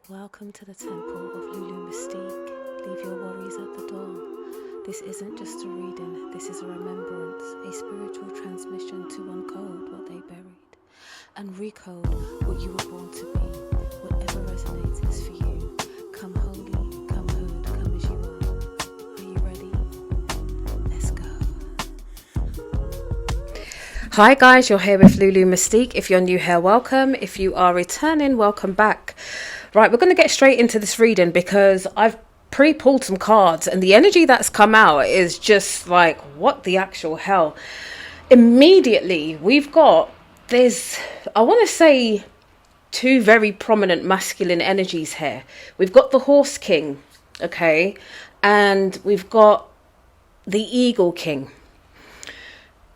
Welcome to the temple of Lulu Mystique. Leave your worries at the door. This isn't just a reading, this is a remembrance, a spiritual transmission to uncode what they buried and recode what you were born to be. Whatever resonates is for you. Come holy, come hood, come as you are. Are you ready? Let's go. Hi guys, you're here with Lulu Mystique. If you're new here, welcome. If you are returning, welcome back. Right, we're going to get straight into this reading because I've pre-pulled some cards and the energy that's come out is just like, what the actual hell? Immediately, we've got this, I want to say, two very prominent masculine energies here. We've got the Horse King, okay, and we've got the Eagle King.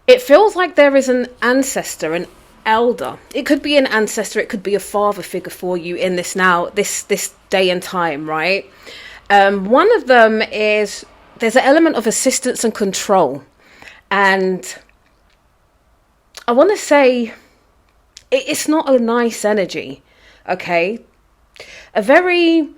It feels like there is an ancestor, an elder. It could be an ancestor, it could be a father figure for you in this day and time, right? One of them is, there's an element of assistance and control, and I want to say it's not a nice energy, okay? A very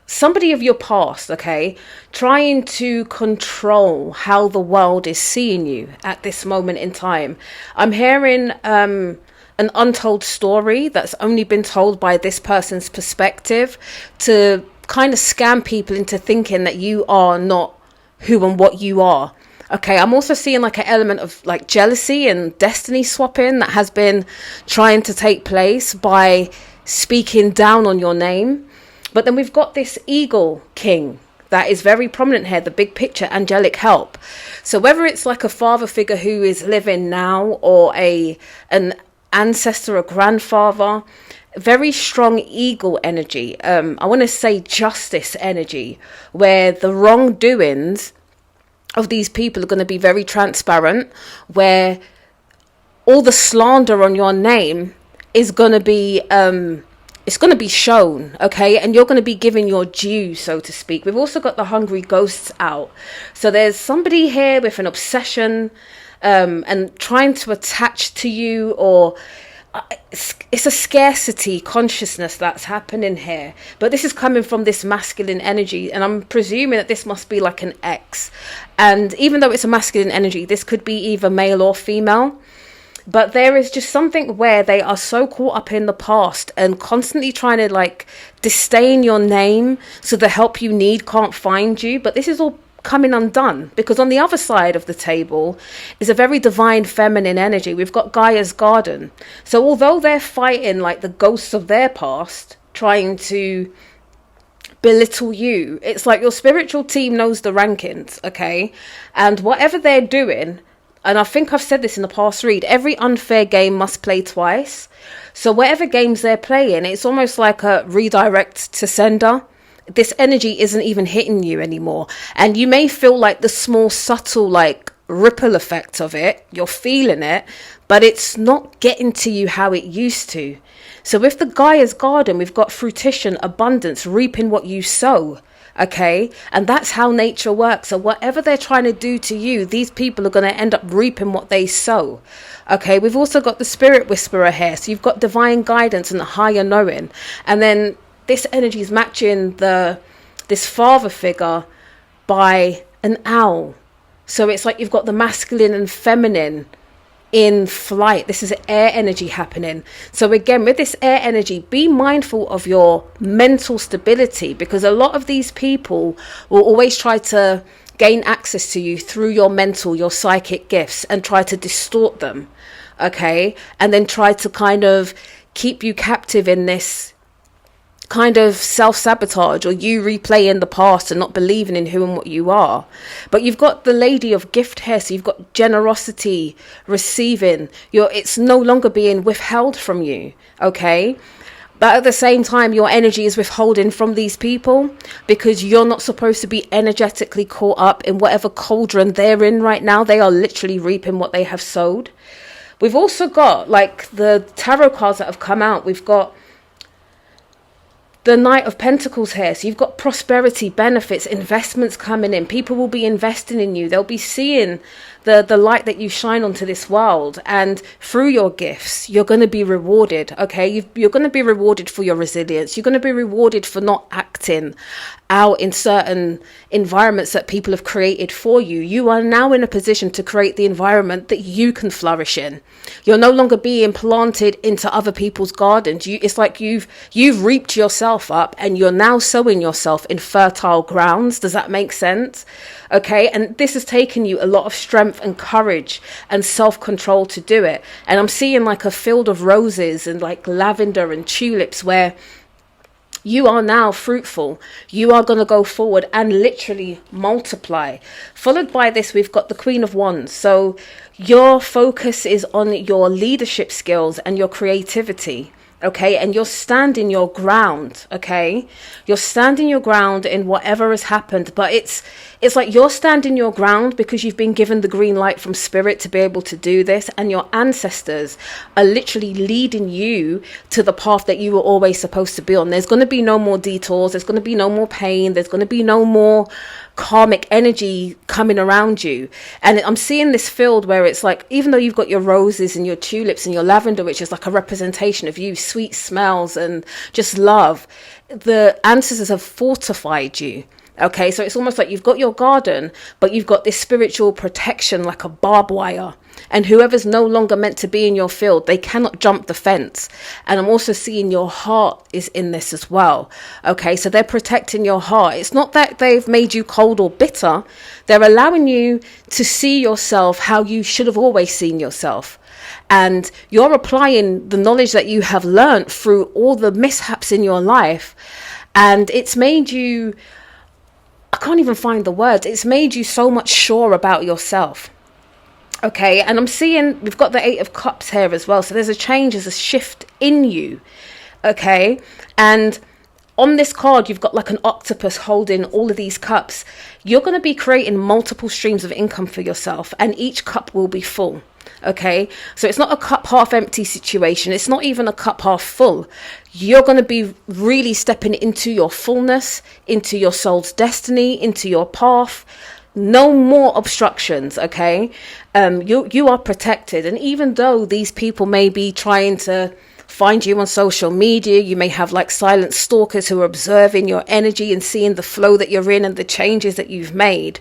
somebody of your past, okay, trying to control how the world is seeing you at this moment in time. I'm hearing an untold story that's only been told by this person's perspective to kind of scam people into thinking that you are not who and what you are. Okay, I'm also seeing like an element of like jealousy and destiny swapping that has been trying to take place by speaking down on your name. But then we've got this Eagle King that is very prominent here, the big picture, angelic help. So whether it's like a father figure who is living now or an ancestor or grandfather, very strong eagle energy. I want to say justice energy, where the wrongdoings of these people are going to be very transparent, where all the slander on your name is going to be it's going to be shown, okay, and you're going to be given your due, so to speak. We've also got the hungry ghosts out. So there's somebody here with an obsession and trying to attach to you, or it's a scarcity consciousness that's happening here. But this is coming from this masculine energy, and I'm presuming that this must be like an X. And even though it's a masculine energy, this could be either male or female. But there is just something where they are so caught up in the past and constantly trying to like disdain your name so the help you need can't find you. But this is all coming undone because on the other side of the table is a very divine feminine energy. We've got Gaia's garden. So although they're fighting like the ghosts of their past, trying to belittle you, it's like your spiritual team knows the rankings, okay? And whatever they're doing, and I think I've said this in the past read, every unfair game must play twice. So whatever games they're playing, it's almost like a redirect to sender. This energy isn't even hitting you anymore. And you may feel like the small, subtle, like ripple effect of it. You're feeling it, but it's not getting to you how it used to. So with the Gaia's garden, we've got fruition, abundance, reaping what you sow. Okay, and that's how nature works. So whatever they're trying to do to you, these people are going to end up reaping what they sow. Okay, we've also got the spirit whisperer here. So you've got divine guidance and the higher knowing. And then this energy is matching this father figure by an owl. So it's like you've got the masculine and feminine in flight. This is air energy happening. So again, with this air energy, be mindful of your mental stability, because a lot of these people will always try to gain access to you through your mental, your psychic gifts, and try to distort them, okay, and then try to kind of keep you captive in this kind of self-sabotage, or you replaying the past and not believing in who and what you are. But you've got the lady of gift here, so you've got generosity, receiving. It's no longer being withheld from you, okay? But at the same time, your energy is withholding from these people because you're not supposed to be energetically caught up in whatever cauldron they're in right now. They are literally reaping what they have sowed. We've also got like the tarot cards that have come out. We've got the Knight of Pentacles here. So you've got prosperity, benefits, investments coming in. People will be investing in you. They'll be seeing the light that you shine onto this world, and through your gifts you're going to be rewarded. Okay, you're going to be rewarded for your resilience. You're going to be rewarded for not acting out in certain environments that people have created for you. You are now in a position to create the environment that you can flourish in. You're no longer being planted into other people's gardens. It's like you've reaped yourself up, and you're now sowing yourself in fertile grounds. Does that make sense? Okay, and this has taken you a lot of strength and courage and self-control to do it. And I'm seeing like a field of roses and like lavender and tulips where you are now fruitful. You are going to go forward and literally multiply. Followed by this, we've got the Queen of Wands. So your focus is on your leadership skills and your creativity. Okay, and you're standing your ground. Okay, you're standing your ground in whatever has happened, but it's like you're standing your ground because you've been given the green light from spirit to be able to do this, and your ancestors are literally leading you to the path that you were always supposed to be on. There's going to be no more detours. There's going to be no more pain. There's going to be no more karmic energy coming around you. And I'm seeing this field where it's like, even though you've got your roses and your tulips and your lavender, which is like a representation of you, sweet smells and just love, the ancestors have fortified you. Okay, so it's almost like you've got your garden, but you've got this spiritual protection like a barbed wire. And whoever's no longer meant to be in your field, they cannot jump the fence. And I'm also seeing your heart is in this as well. Okay, so they're protecting your heart. It's not that they've made you cold or bitter. They're allowing you to see yourself how you should have always seen yourself. And you're applying the knowledge that you have learned through all the mishaps in your life. And it's made you, I can't even find the words. It's made you so much sure about yourself. Okay, and I'm seeing we've got the 8 of Cups here as well. So there's a change, there's a shift in you. Okay, and on this card, you've got like an octopus holding all of these cups. You're going to be creating multiple streams of income for yourself, and each cup will be full. Okay, so it's not a cup half empty situation. It's not even a cup half full. You're going to be really stepping into your fullness, into your soul's destiny, into your path. No more obstructions. Okay, you are protected. And even though these people may be trying to find you on social media, you may have like silent stalkers who are observing your energy and seeing the flow that you're in and the changes that you've made.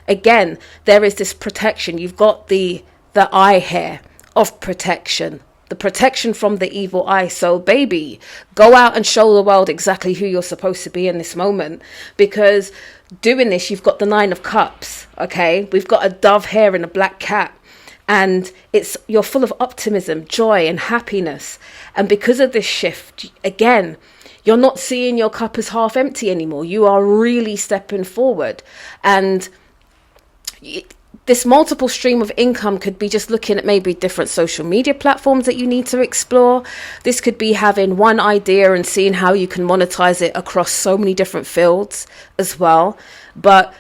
Again, there is this protection. You've got the eye here of protection, the protection from the evil eye. So baby, go out and show the world exactly who you're supposed to be in this moment, because doing this, you've got the 9 of Cups. Okay, we've got a dove here and a black cat, and you're full of optimism, joy and happiness. And because of this shift, again, you're not seeing your cup as half empty anymore. You are really stepping forward. And this multiple stream of income could be just looking at maybe different social media platforms that you need to explore. This could be having one idea and seeing how you can monetize it across so many different fields as well. But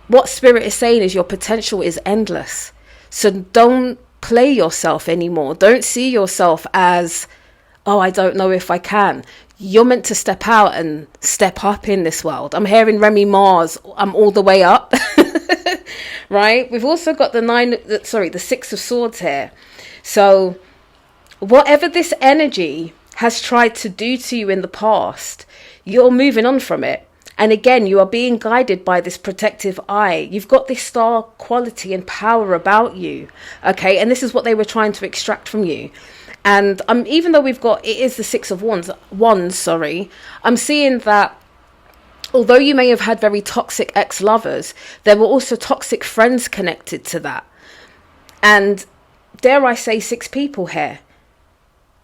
what Spirit is saying is your potential is endless. So don't play yourself anymore. Don't see yourself as, oh, I don't know if I can. You're meant to step out and step up in this world. I'm hearing Remy Mars, I'm all the way up. Right? We've also got the 6 of Swords here. So whatever this energy has tried to do to you in the past, you're moving on from it. And again, you are being guided by this protective eye. You've got this star quality and power about you. Okay, and this is what they were trying to extract from you. And even though it is the 6 of Wands, I'm seeing that although you may have had very toxic ex-lovers, there were also toxic friends connected to that. And dare I say 6 people here.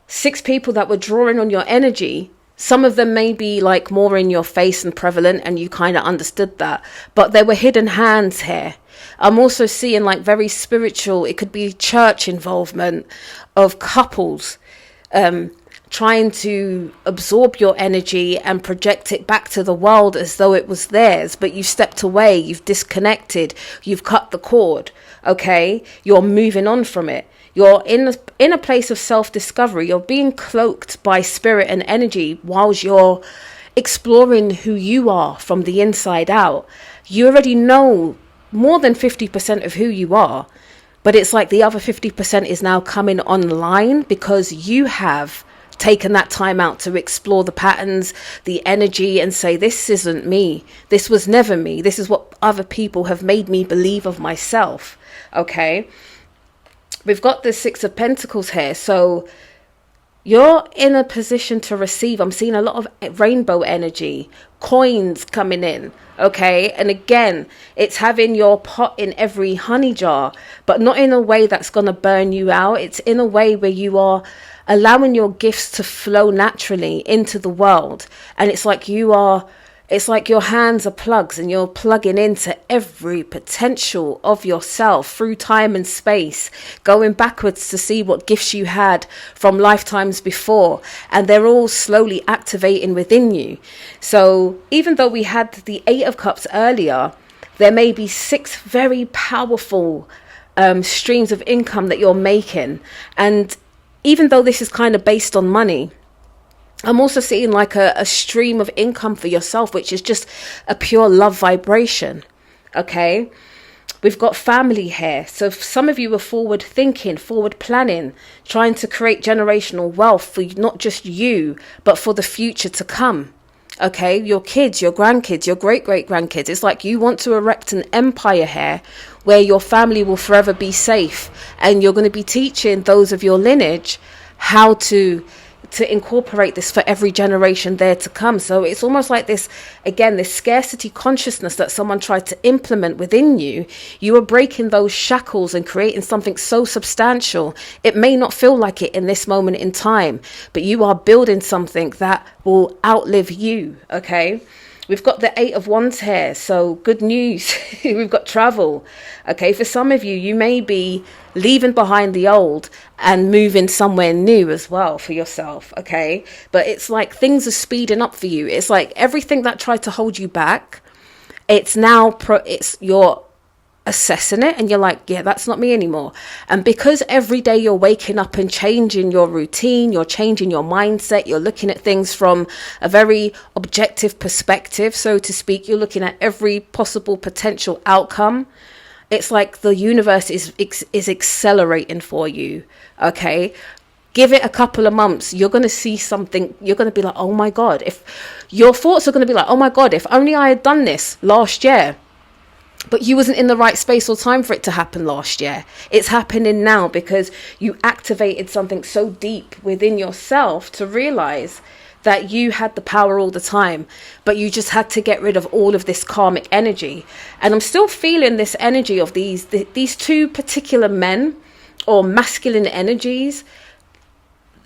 6 people that were drawing on your energy. Some of them may be like more in your face and prevalent, and you kind of understood that. But there were hidden hands here. I'm also seeing like very spiritual, it could be church involvement of couples trying to absorb your energy and project it back to the world as though it was theirs, but you've stepped away, you've disconnected, you've cut the cord. Okay, you're moving on from it. You're in a place of self-discovery. You're being cloaked by spirit and energy whilst you're exploring who you are from the inside out. You already know more than 50% of who you are. But it's like the other 50% is now coming online because you have taken that time out to explore the patterns, the energy, and say, this isn't me. This was never me. This is what other people have made me believe of myself. Okay. We've got the Six of Pentacles here. So you're in a position to receive. I'm seeing a lot of rainbow energy, coins coming in. Okay. And again, it's having your pot in every honey jar, but not in a way that's going to burn you out. It's in a way where you are allowing your gifts to flow naturally into the world. And it's like it's like your hands are plugs and you're plugging into every potential of yourself through time and space, going backwards to see what gifts you had from lifetimes before. And they're all slowly activating within you. So even though we had the Eight of Cups earlier, there may be 6 very powerful streams of income that you're making. And even though this is kind of based on money, I'm also seeing like a stream of income for yourself, which is just a pure love vibration. Okay. We've got family here. So some of you are forward thinking, forward planning, trying to create generational wealth for not just you, but for the future to come. Okay. Your kids, your grandkids, your great-great-grandkids. It's like you want to erect an empire here where your family will forever be safe. And you're going to be teaching those of your lineage how to incorporate this for every generation there to come. So it's almost like this, again, this scarcity consciousness that someone tried to implement within you. You are breaking those shackles and creating something so substantial. It may not feel like it in this moment in time, but you are building something that will outlive you. Okay. We've got the Eight of Wands here. So good news. We've got travel. Okay. For some of you, you may be leaving behind the old and moving somewhere new as well for yourself. Okay. But it's like things are speeding up for you. It's like everything that tried to hold you back, it's now, you're assessing it and you're like, yeah, that's not me anymore. And because every day you're waking up and changing your routine, you're changing your mindset, you're looking at things from a very objective perspective, so to speak. You're looking at every possible potential outcome. It's like the universe is accelerating for you. Okay. Give it a couple of months. You're going to see something. You're going to be like, oh my God. If your thoughts are going to be like, oh my God, if only I had done this last year. But you wasn't in the right space or time for it to happen last year. It's happening now because you activated something so deep within yourself to realize that you had the power all the time, but you just had to get rid of all of this karmic energy. And I'm still feeling this energy of these 2 particular men or masculine energies.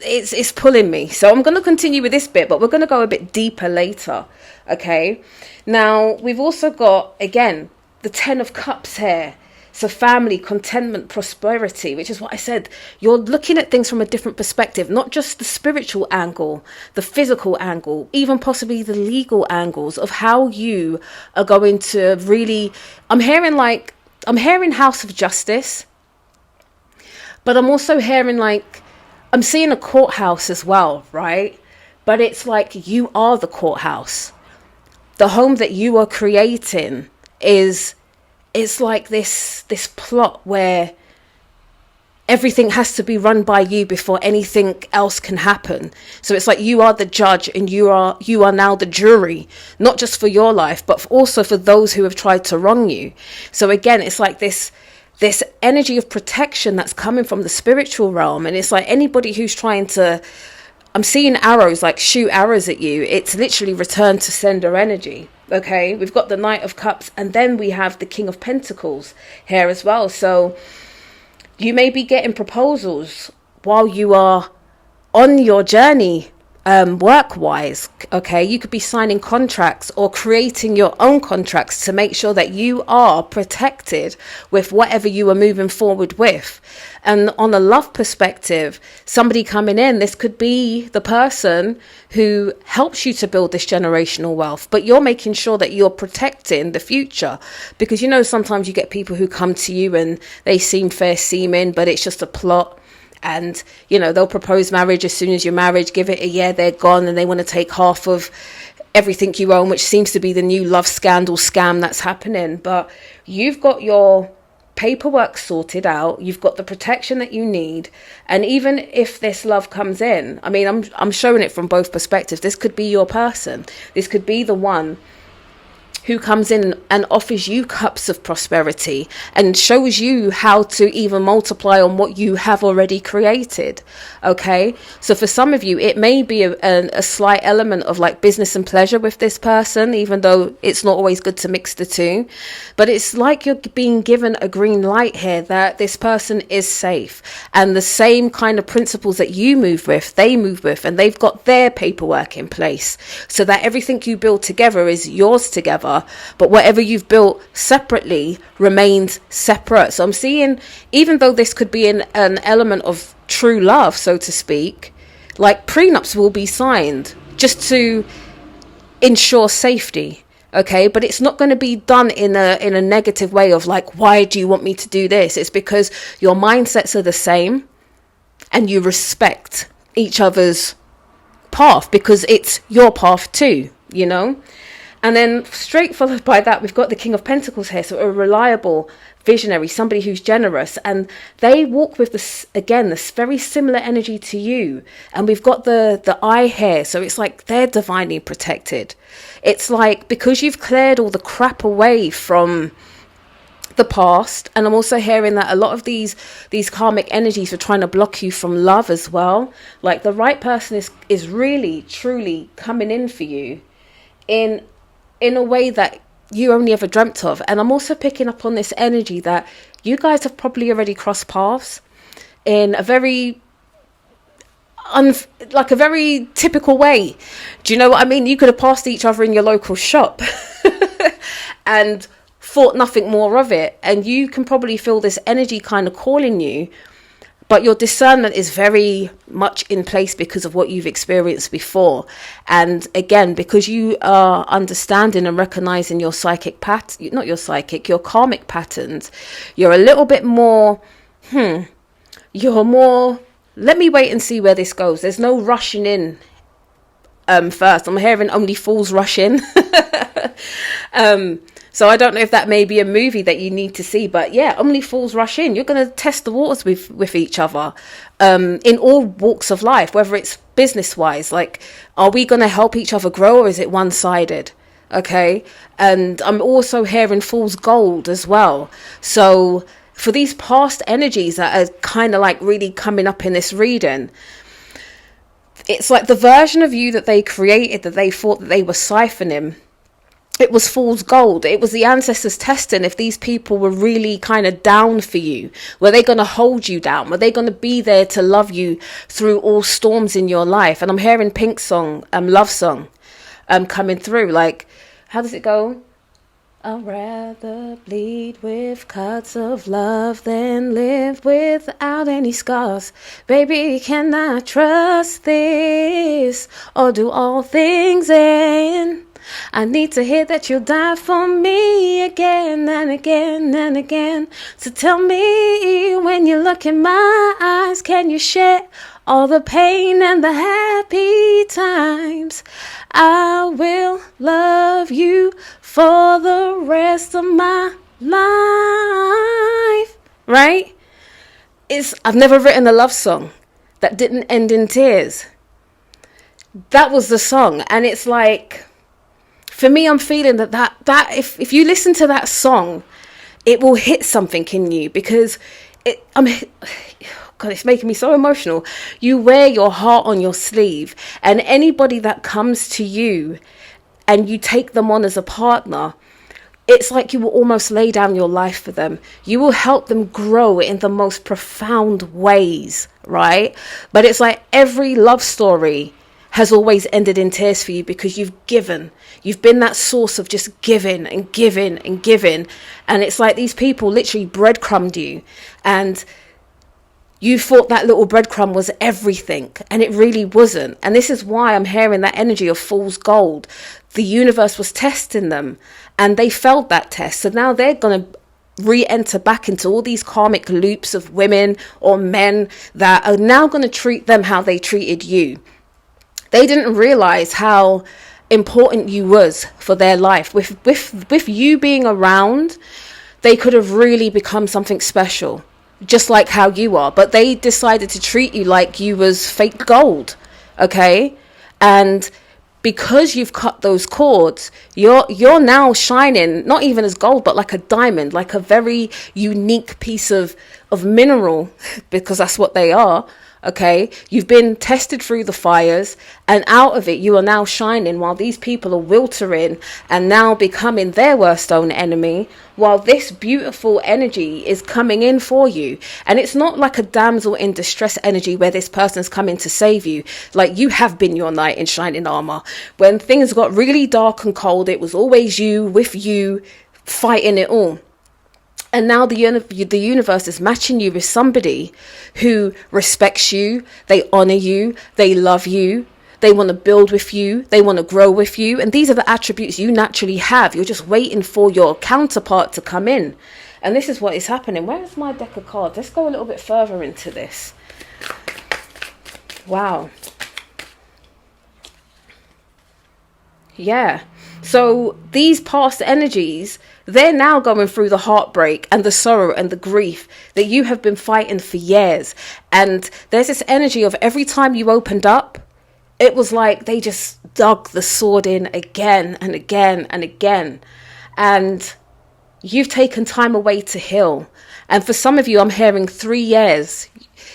It's pulling me. So I'm going to continue with this bit, but we're going to go a bit deeper later. Okay. Now we've also got, again, the 10 of Cups here. So family, contentment, prosperity, which is what I said. You're looking at things from a different perspective, not just the spiritual angle, the physical angle, even possibly the legal angles of how you are going to really, I'm hearing House of Justice, but I'm also hearing I'm seeing a courthouse as well, right? But it's like you are the courthouse. The home that you are creating it's like this plot where everything has to be run by you before anything else can happen. So it's like you are the judge and you are now the jury, not just for your life, but also for those who have tried to wrong you. So again, it's like this energy of protection that's coming from the spiritual realm. And it's like anybody who's trying to, I'm seeing arrows, like shoot arrows at you. It's literally return to sender energy. Okay, we've got the Knight of Cups, and then we have the King of Pentacles here as well. So you may be getting proposals while you are on your journey, work-wise. Okay, you could be signing contracts or creating your own contracts to make sure that you are protected with whatever you are moving forward with. And on a love perspective, somebody coming in, this could be the person who helps you to build this generational wealth, but you're making sure that you're protecting the future. Because, sometimes you get people who come to you and they seem fair seeming, but it's just a plot. And, they'll propose marriage as soon as you're married, give it a year, they're gone, and they want to take half of everything you own, which seems to be the new love scandal scam that's happening. But you've got your paperwork sorted out, you've got the protection that you need, and even if this love comes in, I mean, I'm showing it from both perspectives. This could be your person. This could be the one who comes in and offers you cups of prosperity and shows you how to even multiply on what you have already created. Okay, so for some of you, it may be a slight element of like business and pleasure with this person, even though it's not always good to mix the two. But it's like you're being given a green light here that this person is safe, and the same kind of principles that you move with, they move with, and they've got their paperwork in place so that everything you build together is yours together. But whatever you've built separately remains separate. So I'm seeing, even though this could be an element of true love, so to speak, like prenups will be signed just to ensure safety. Okay, but it's not going to be done in a negative way of like, why do you want me to do this? It's because your mindsets are the same and you respect each other's path because it's your path too, you know. And then straight followed by that, we've got the King of Pentacles here. So a reliable visionary, somebody who's generous. And they walk with this, again, this very similar energy to you. And we've got the eye here. So it's like they're divinely protected. It's like because you've cleared all the crap away from the past. And I'm also hearing that a lot of these karmic energies are trying to block you from love as well. Like the right person is really, truly coming in for you in a way that you only ever dreamt of. And I'm also picking up on this energy that you guys have probably already crossed paths in a very like a very typical way. Do you know what I mean? You could have passed each other in your local shop and thought nothing more of it, and you can probably feel this energy kind of calling you. But your discernment is very much in place because of what you've experienced before. And again, because you are understanding and recognizing your psychic not your psychic, your karmic patterns, you're a little bit more, you're more, let me wait and see where this goes. There's no rushing in first. I'm hearing only fools rush in. So I don't know if that may be a movie that you need to see, but yeah, only fools rush in. You're going to test the waters with each other in all walks of life, whether it's business wise, like, are we going to help each other grow, or is it one-sided? Okay. And I'm also hearing fool's gold as well. So for these past energies that are kind of like really coming up in this reading, it's like the version of you that they created, that they thought that they were siphoning, it was fool's gold. It was the ancestors testing if these people were really kind of down for you. Were they going to hold you down? Were they going to be there to love you through all storms in your life? And I'm hearing Pink's song, love song, coming through. Like, how does it go? I'd rather bleed with cuts of love than live without any scars. Baby, can I trust this, or do all things end? I need to hear that you'll die for me again and again and again. So tell me, when you look in my eyes, can you share all the pain and the happy times? I will love you for the rest of my life. Right? I've never written a love song that didn't end in tears. That was the song. And it's like, for me, I'm feeling that if you listen to that song, it will hit something in you, because God, it's making me so emotional. You wear your heart on your sleeve, and anybody that comes to you and you take them on as a partner, it's like you will almost lay down your life for them. You will help them grow in the most profound ways, right? But it's like every love story has always ended in tears for you, because you've given. You've been that source of just giving and giving and giving. And it's like these people literally breadcrumbed you, and you thought that little breadcrumb was everything, and it really wasn't. And this is why I'm hearing that energy of fool's gold. The universe was testing them, and they failed that test. So now they're going to re-enter back into all these karmic loops of women or men that are now going to treat them how they treated you. They didn't realize how important you was for their life. With you being around, they could have really become something special, just like how you are, but they decided to treat you like you was fake gold. Okay. And because you've cut those cords, you're now shining, not even as gold, but like a diamond, like a very unique piece of mineral, because that's what they are. Okay, you've been tested through the fires, and out of it you are now shining, while these people are wiltering and now becoming their worst own enemy, while this beautiful energy is coming in for you. And it's not like a damsel in distress energy where this person's coming to save you. Like, you have been your knight in shining armor. When things got really dark and cold, it was always you with you fighting it all. And now the universe is matching you with somebody who respects you, they honor you, they love you, they want to build with you, they want to grow with you. And these are the attributes you naturally have. You're just waiting for your counterpart to come in. And this is what is happening. Where is my deck of cards? Let's go a little bit further into this. Wow. Yeah. So these past energies, they're now going through the heartbreak and the sorrow and the grief that you have been fighting for years. And there's this energy of every time you opened up, it was like they just dug the sword in again and again and again. And you've taken time away to heal. And for some of you, I'm hearing 3 years.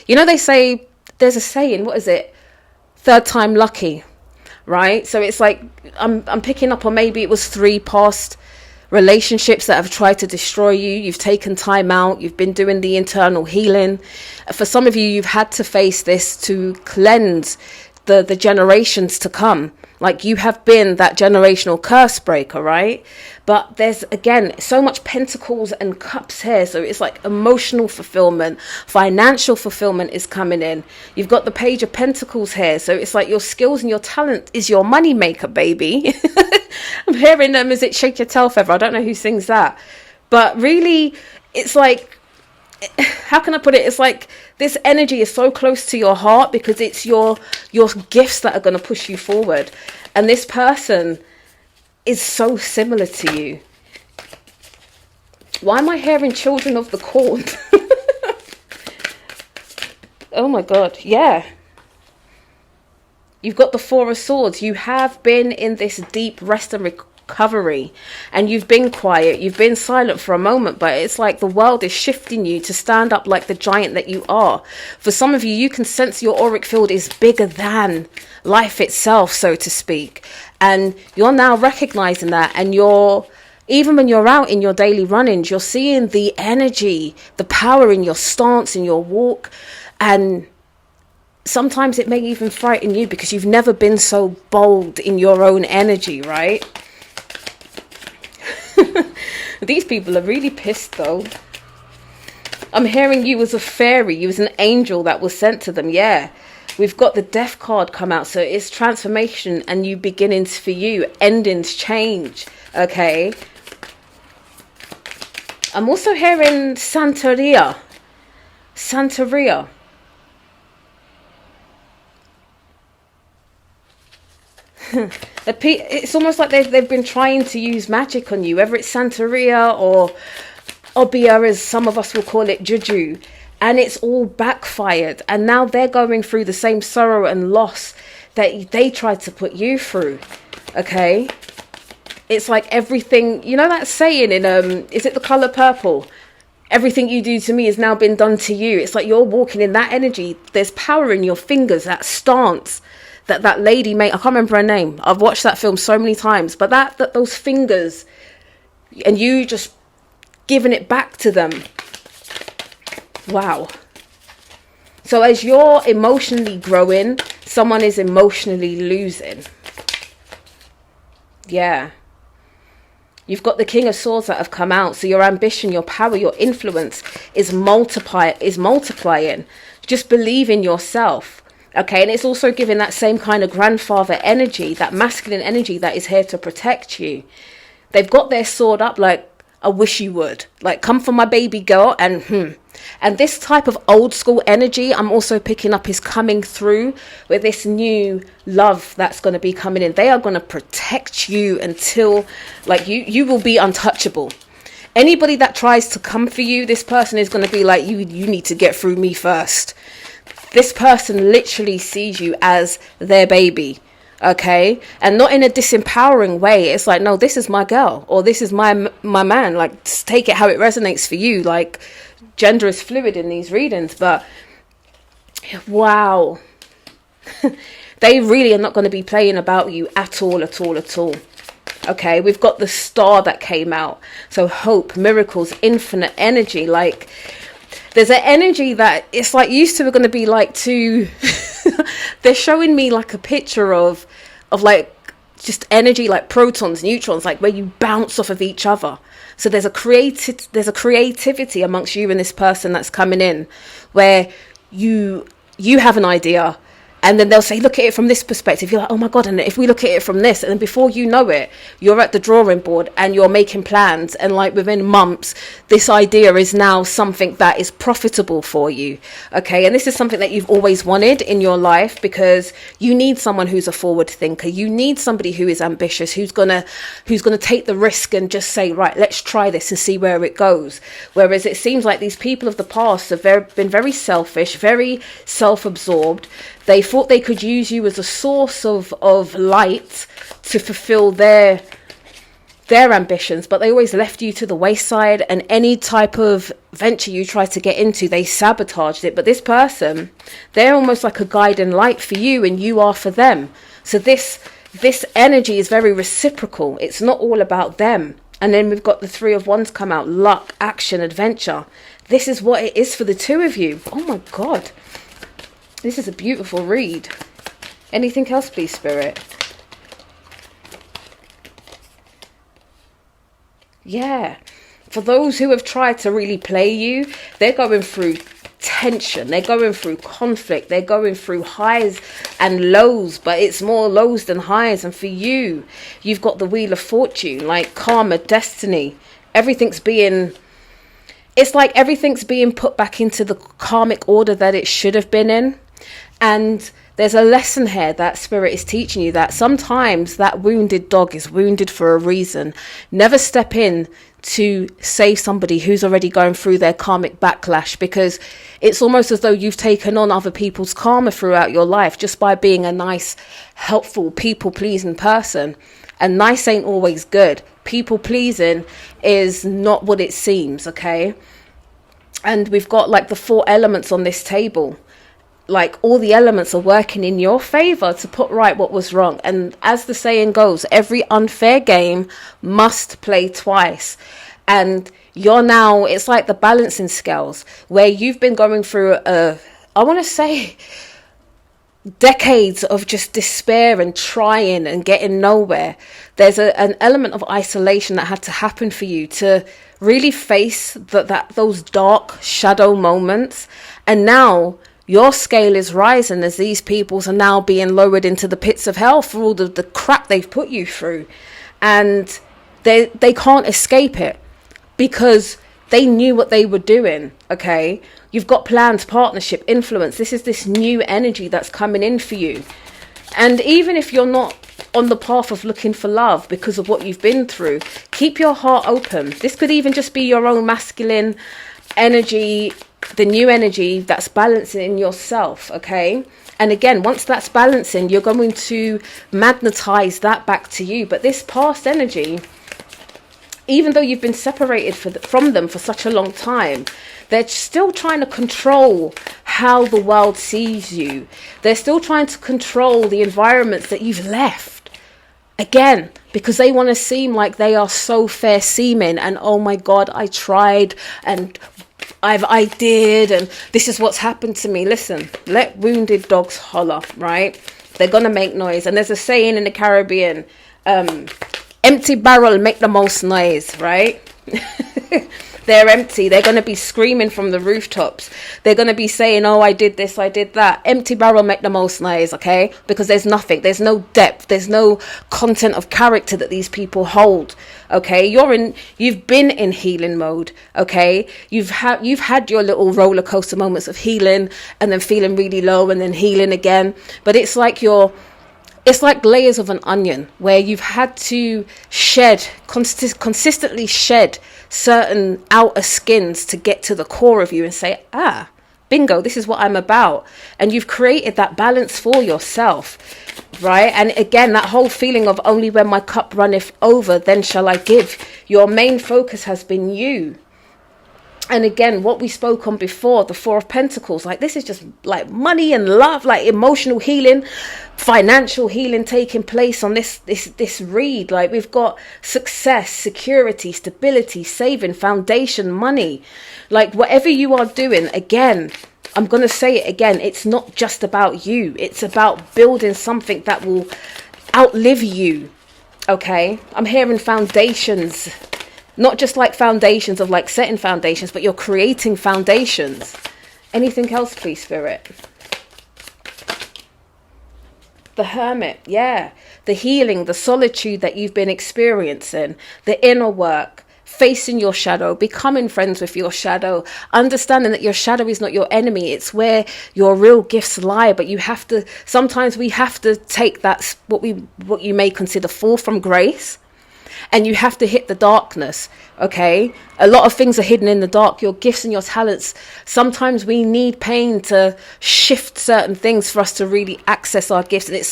You know, they say, there's a saying, what is it? 3rd time lucky. Right? So it's like I'm picking up on, maybe it was 3 past relationships that have tried to destroy you. You've taken time out. You've been doing the internal healing. For some of you, you've had to face this to cleanse the generations to come. Like, you have been that generational curse breaker, right? But there's, again, so much pentacles and cups here. So it's like emotional fulfillment, financial fulfillment is coming in. You've got the page of pentacles here. So it's like your skills and your talent is your money maker, baby. I'm hearing them. Is it Shake Your Tail Feather? I don't know who sings that. But really, it's like, how can I put it? It's like this energy is so close to your heart because it's your gifts that are going to push you forward. And this person is so similar to you. Why am I hearing Children of the Corn? Oh my God. Yeah. You've got the 4 of Swords. You have been in this deep rest and recovery, and you've been quiet, you've been silent for a moment, but it's like the world is shifting you to stand up like the giant that you are. For some of you, you can sense your auric field is bigger than life itself, so to speak, and you're now recognizing that. And even when you're out in your daily run-ins, you're seeing the energy, the power in your stance, in your walk. And sometimes it may even frighten you because you've never been so bold in your own energy, right? These people are really pissed though. I'm hearing you as a fairy, you as an angel that was sent to them. Yeah, we've got the Death card come out, so it's transformation and new beginnings for you, endings, change. Okay, I'm also hearing Santeria. It's almost like they've been trying to use magic on you, whether it's Santeria or Obia, as some of us will call it, Juju, and it's all backfired. And now they're going through the same sorrow and loss that they tried to put you through. Okay, it's like everything, you know that saying in is it The Color Purple? Everything you do to me has now been done to you. It's like you're walking in that energy. There's power in your fingers, that stance that lady made. I can't remember her name. I've watched that film so many times, but that those fingers, and you just giving it back to them. Wow. So as you're emotionally growing, someone is emotionally losing. Yeah. You've got the King of Swords that have come out. So your ambition, your power, your influence is multiplying. Just believe in yourself. Okay, and it's also giving that same kind of grandfather energy, that masculine energy that is here to protect you. They've got their sword up like, I wish you would. Like, come for my baby girl. And this type of old school energy I'm also picking up is coming through with this new love that's going to be coming in. They are going to protect you until, like, you will be untouchable. Anybody that tries to come for you, this person is going to be like, you need to get through me first. This person literally sees you as their baby, okay? And not in a disempowering way. It's like, no, this is my girl, or this is my man. Like, just take it how it resonates for you. Like, gender is fluid in these readings, but wow. They really are not going to be playing about you at all. Okay, we've got the star that came out. So hope, miracles, infinite energy. Like, there's an energy that it's like used to are going to be like two. They're showing me like a picture of like just energy, like protons, neutrons, like where you bounce off of each other. So there's a creativity amongst you and this person that's coming in, where you have an idea. And then they'll say, look at it from this perspective. You're like, oh my God. And if we look at it from this, and then before you know it, you're at the drawing board and you're making plans. And like within months, this idea is now something that is profitable for you. Okay. And this is something that you've always wanted in your life, because you need someone who's a forward thinker. You need somebody who is ambitious, who's going to take the risk and just say, right, let's try this and see where it goes. Whereas it seems like these people of the past have been very selfish, very self-absorbed. They thought they could use you as a source of light to fulfill their ambitions, but they always left you to the wayside, and any type of venture you tried to get into, they sabotaged it. But this person, they're almost like a guiding light for you, and you are for them. So this energy is very reciprocal. It's not all about them. And then we've got the Three of Wands come out, luck, action, adventure. This is what it is for the two of you. Oh my God. This is a beautiful read. Anything else, please, Spirit? Yeah. For those who have tried to really play you, they're going through tension. They're going through conflict. They're going through highs and lows, but it's more lows than highs. And for you, you've got the Wheel of Fortune, like karma, destiny. It's like everything's being put back into the karmic order that it should have been in. And there's a lesson here that Spirit is teaching you, that sometimes that wounded dog is wounded for a reason. Never step in to save somebody who's already going through their karmic backlash, because it's almost as though you've taken on other people's karma throughout your life just by being a nice, helpful, people-pleasing person. And nice ain't always good. People-pleasing is not what it seems, okay? And we've got like the 4 elements on this table. Like all the elements are working in your favor to put right what was wrong. And as the saying goes, every unfair game must play twice. And you're now, it's like the balancing scales, where you've been going through I want to say decades of just despair and trying and getting nowhere. There's an element of isolation that had to happen for you to really face those dark shadow moments. And now your scale is rising as these peoples are now being lowered into the pits of hell for all the crap they've put you through. And they can't escape it because they knew what they were doing, okay? You've got plans, partnership, influence. This is this new energy that's coming in for you. And even if you're not on the path of looking for love because of what you've been through, keep your heart open. This could even just be your own masculine energy, the new energy that's balancing in yourself, okay? And again, once that's balancing, you're going to magnetize that back to you. But this past energy, even though you've been separated from them for such a long time, they're still trying to control how the world sees you. They're still trying to control the environments that you've left. Again, because they want to seem like they are so fair seeming and, oh my God, I tried and I did, and this is what's happened to me. Listen, let wounded dogs holler, right? They're gonna make noise. And there's a saying in the Caribbean, empty barrel make the most noise, right? They're empty. They're going to be screaming from the rooftops. They're going to be saying, oh, I did this, I did that. Empty barrel make the most noise, okay? Because there's nothing. There's no depth. There's no content of character that these people hold, okay? You've been in healing mode, okay? You've had your little roller coaster moments of healing and then feeling really low and then healing again. But it's like it's like layers of an onion, where you've had to consistently shed certain outer skins to get to the core of you and say, bingo, this is what I'm about. And you've created that balance for yourself, right? And again, that whole feeling of only when my cup runneth over, then shall I give. Your main focus has been you. And again, what we spoke on before, the Four of Pentacles, like this is just like money and love, like emotional healing, financial healing taking place on this read. Like we've got success, security, stability, saving, foundation, money. Like whatever you are doing, again, I'm going to say it again, it's not just about you. It's about building something that will outlive you. Okay, I'm hearing foundations. Not just like foundations of like setting foundations, but you're creating foundations. Anything else, please, Spirit? The Hermit, yeah. The healing, the solitude that you've been experiencing, the inner work, facing your shadow, becoming friends with your shadow, understanding that your shadow is not your enemy. It's where your real gifts lie. But you have to, sometimes we have to take that, what you may consider fall from grace. And you have to hit the darkness, okay? A lot of things are hidden in the dark, your gifts and your talents. Sometimes we need pain to shift certain things for us to really access our gifts. And it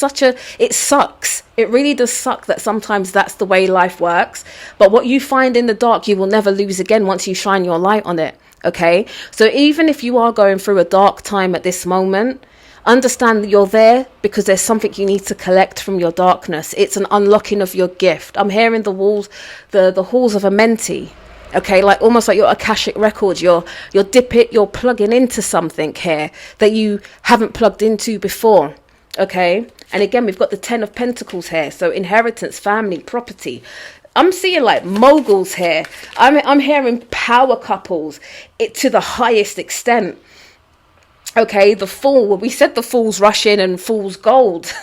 sucks. It really does suck that sometimes that's the way life works. But what you find in the dark, you will never lose again once you shine your light on it, okay? So even if you are going through a dark time at this moment, understand that you're there because there's something you need to collect from your darkness. It's an unlocking of your gift. I'm hearing the walls, the halls of a mentee. Okay, like almost like your Akashic records. You're plugging into something here that you haven't plugged into before. Okay, and again, we've got the 10 of Pentacles here. So inheritance, family, property. I'm seeing like moguls here. I'm hearing power couples to the highest extent. Okay, the Fool. Well, we said the Fool's rush in and Fool's gold.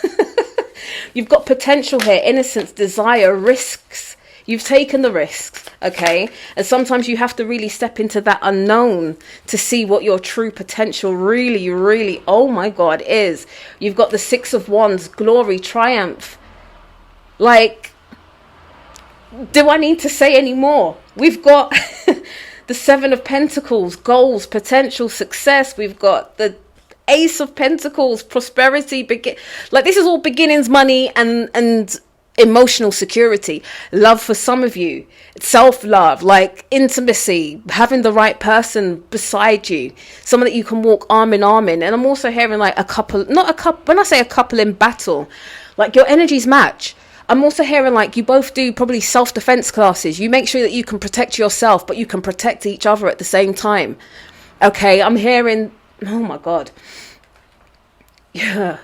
You've got potential here, innocence, desire, risks. You've taken the risks, okay? And sometimes you have to really step into that unknown to see what your true potential really, really, oh my God, is. You've got the Six of Wands, glory, triumph. Like, do I need to say any more? We've got the Seven of Pentacles, goals, potential, success. We've got the Ace of Pentacles, prosperity. Like this is all beginnings, money, and emotional security. Love for some of you, self-love, like intimacy, having the right person beside you, someone that you can walk arm in arm in. And I'm also hearing like a couple, not a couple. When I say a couple in battle, like your energies match. I'm also hearing like you both do probably self-defense classes. You make sure that you can protect yourself, but you can protect each other at the same time. Okay, I'm hearing, oh my God. Yeah.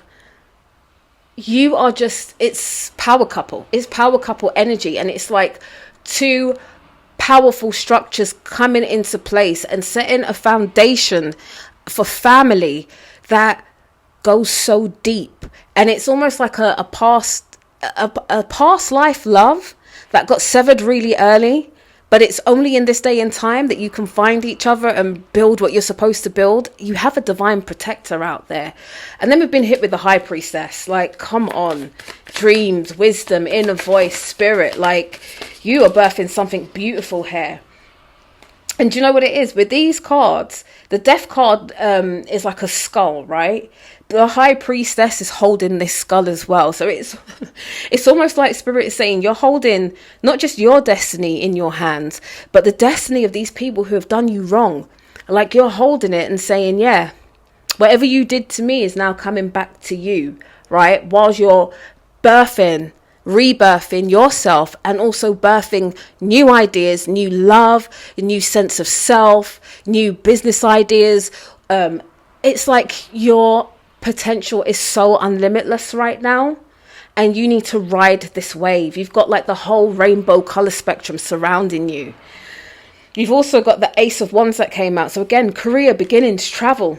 You are just, it's power couple. It's power couple energy. And it's like two powerful structures coming into place and setting a foundation for family that goes so deep. And it's almost like a past life love that got severed really early, but it's only in this day and time that you can find each other and build what you're supposed to build. You have a divine protector out there. And then we've been hit with the High Priestess. Like, come on, dreams, wisdom, inner voice, spirit. Like, you are birthing something beautiful here. And do you know what it is with these cards? The Death card is like a skull, right? The High Priestess is holding this skull as well. So it's almost like Spirit is saying you're holding not just your destiny in your hands, but the destiny of these people who have done you wrong. Like you're holding it and saying, yeah, whatever you did to me is now coming back to you, right? While you're rebirthing yourself and also birthing new ideas, new love, a new sense of self, new business ideas. It's like your potential is so unlimitless right now, and you need to ride this wave. You've got like the whole rainbow color spectrum surrounding you. You've also got the Ace of Wands that came out. So again, career, beginnings, travel.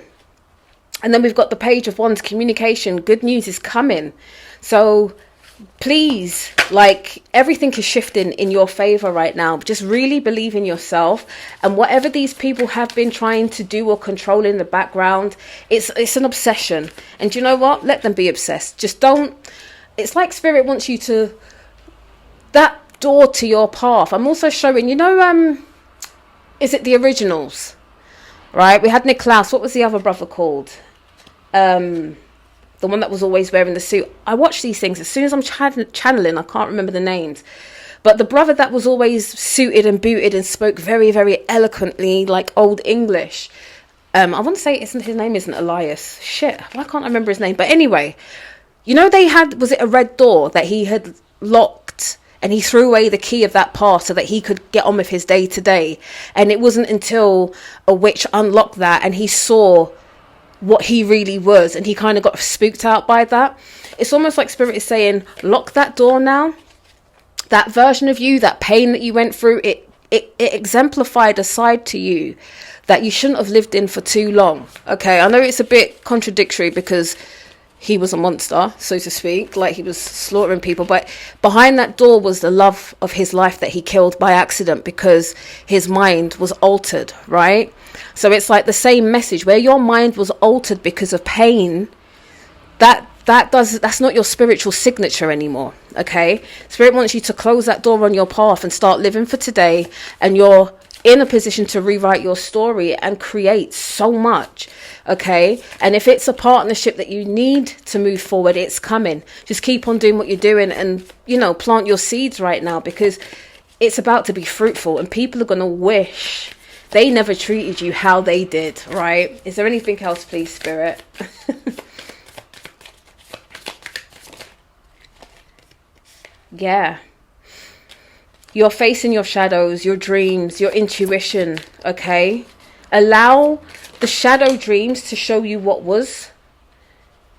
And then we've got the Page of Wands, communication. Good news is coming. So please, like, everything is shifting in your favor right now. Just really believe in yourself, and whatever these people have been trying to do or control in the background, it's an obsession. And do you know what? Let them be obsessed. Just don't. it's like spirit wants you to, that door to your path. I'm also showing, you know, is it the Originals? Right? We had Niklaus. What was the other brother called? The one that was always wearing the suit. I watch these things as soon as I'm channeling. I can't remember the names. But the brother that was always suited and booted and spoke very, very eloquently, like old English. I want to say his name isn't Elias. Shit, why can't I remember his name? But anyway, you know, they had, was it a red door that he had locked, and he threw away the key of that path so that he could get on with his day to day. And it wasn't until a witch unlocked that and he saw what he really was, and he kind of got spooked out by that. It's almost like spirit is saying, lock that door now. That version of you, that pain that you went through, it exemplified a side to you that you shouldn't have lived in for too long. Okay, I know it's a bit contradictory because he was a monster, so to speak, like he was slaughtering people, but behind that door was the love of his life that he killed by accident because his mind was altered, right? So it's like the same message where your mind was altered because of pain. That's not your spiritual signature anymore. Okay, spirit wants you to close that door on your path and start living for today, and you're in a position to rewrite your story and create so much. Okay, and if it's a partnership that you need to move forward, it's coming. Just keep on doing what you're doing, and you know, plant your seeds right now, because it's about to be fruitful, and people are going to wish they never treated you how they did. Right? Is there anything else, please, spirit? Yeah, you're facing your shadows, your dreams, your intuition. Okay, allow the shadow dreams to show you what was.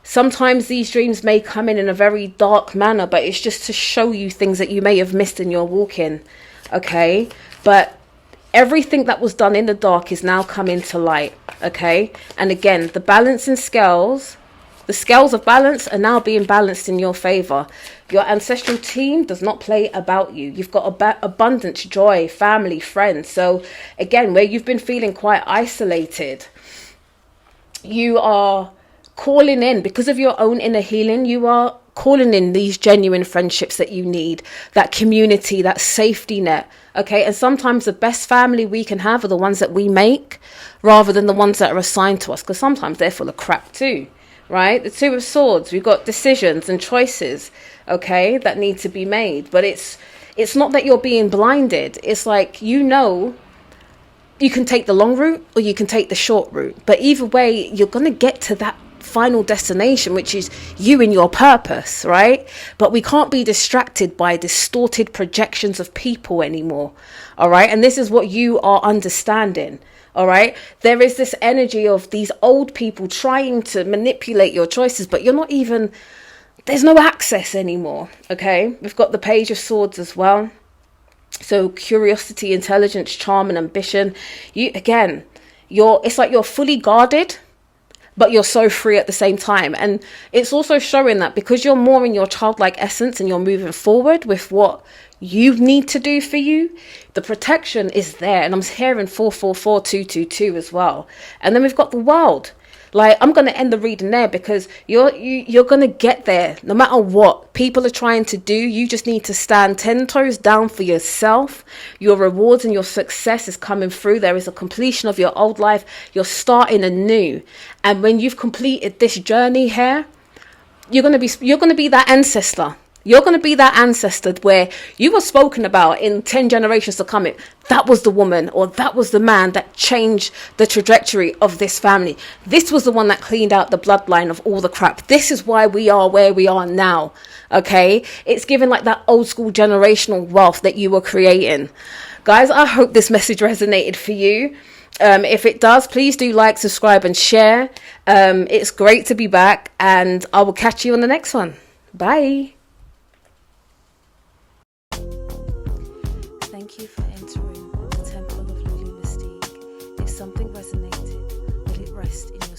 Sometimes these dreams may come in a very dark manner, but it's just to show you things that you may have missed in your walking. Okay, but everything that was done in the dark is now coming to light. Okay, and again, the balancing scales, the scales of balance are now being balanced in your favor. Your ancestral team does not play about you. You've got abundance, joy, family, friends. So again, where you've been feeling quite isolated, you are calling in, because of your own inner healing, you are calling in these genuine friendships that you need, that community, that safety net. Okay, and sometimes the best family we can have are the ones that we make rather than the ones that are assigned to us, because sometimes they're full of crap too. Right? The Two of Swords, we've got decisions and choices, okay, that need to be made. But it's not that you're being blinded. It's like, you know, you can take the long route or you can take the short route. But either way, you're going to get to that final destination, which is you and your purpose, right? But we can't be distracted by distorted projections of people anymore, all right? And this is what you are understanding. All right, there is this energy of these old people trying to manipulate your choices, but you're not even, there's no access anymore. Okay, we've got the Page of Swords as well. So curiosity, intelligence, charm, and ambition. It's like you're fully guarded, but you're so free at the same time. And it's also showing that because you're more in your childlike essence and you're moving forward with what you need to do for you, the protection is there. And I'm hearing 444222 as well. And then we've got the World. Like, I'm going to end the reading there because you're going to get there no matter what people are trying to do. You just need to stand 10 toes down for yourself. Your rewards and your success is coming through. There is a completion of your old life. You're starting anew. And when you've completed this journey here, you're going to be that ancestor. You're going to be that ancestor where you were spoken about in 10 generations to come. That was the woman or that was the man that changed the trajectory of this family. This was the one that cleaned out the bloodline of all the crap. This is why we are where we are now. Okay, it's given like that old school generational wealth that you were creating. Guys, I hope this message resonated for you. If it does, please do like, subscribe and share. It's great to be back, and I will catch you on the next one. Bye. Thank you for entering the Temple of Lulu Mystique. If something resonated, let it rest in your